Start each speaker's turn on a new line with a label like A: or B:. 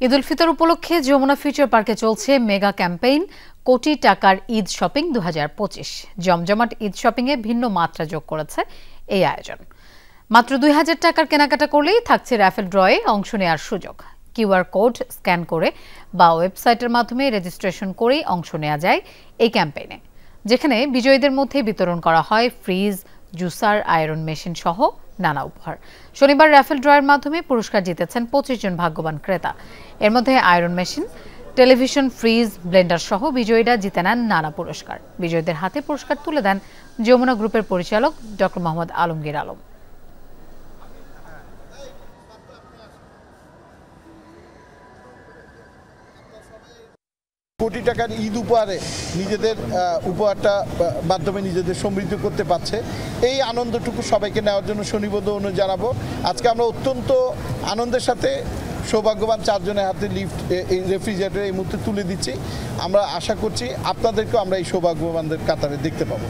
A: ঈদ উল ফিতর উপলক্ষে যমুনা ফিউচার পার্কে চলছে মেগা ক্যাম্পেইন কোটি টাকার ঈদ শপিং 2025। জমজমাট ঈদ শপিংয়ে ভিন্ন মাত্রা যোগ করেছে এই আয়োজন। মাত্র 2000 টাকার কেনাকাটা করলেই থাকছে র্যাফেল ড্রয়ে অংশ নেওয়ার সুযোগ। কিউআর কোড স্ক্যান করে বা ওয়েবসাইটের মাধ্যমে রেজিস্ট্রেশন করেই অংশ নেওয়া যায় এই ক্যাম্পেইনে, যেখানে বিজয়ীদের মধ্যে বিতরণ করা হয় ফ্রিজ, জুসার, আয়রন মেশিন সহ নানা উপহার। শনিবার র্যাফেল ড্রয়ের মাধ্যমে পুরস্কার জিতেছেন 25 জন ভাগ্যবান ক্রেতা। এর মধ্যে iron machine, television, fridge, Blender সহ বিজয়ীরা জিতে নেন নানা পুরস্কার। বিজয়ীদের হাতে পুরস্কার তুলে দেন যমুনা গ্রুপের পরিচালক ডক্টর মোহাম্মদ আলমগীর আলম।
B: কোটি টাকার ঈদ উপহারে নিজেদের উপহারটা মাধ্যমে নিজেদের সমৃদ্ধ করতে পারছে, এই আনন্দটুকু সবাইকে নেওয়ার জন্য শনিবদ্ধ অনুরোধ জানাবো। আজকে আমরা অত্যন্ত আনন্দের সাথে সৌভাগ্যবান 4 জনের হাতে লিফট, এই রেফ্রিজারেটর এই মুহূর্তে তুলে দিচ্ছি। আমরা আশা করছি আপনাদেরকেও আমরা এই সৌভাগ্যবানদের কাতারে দেখতে পাবো।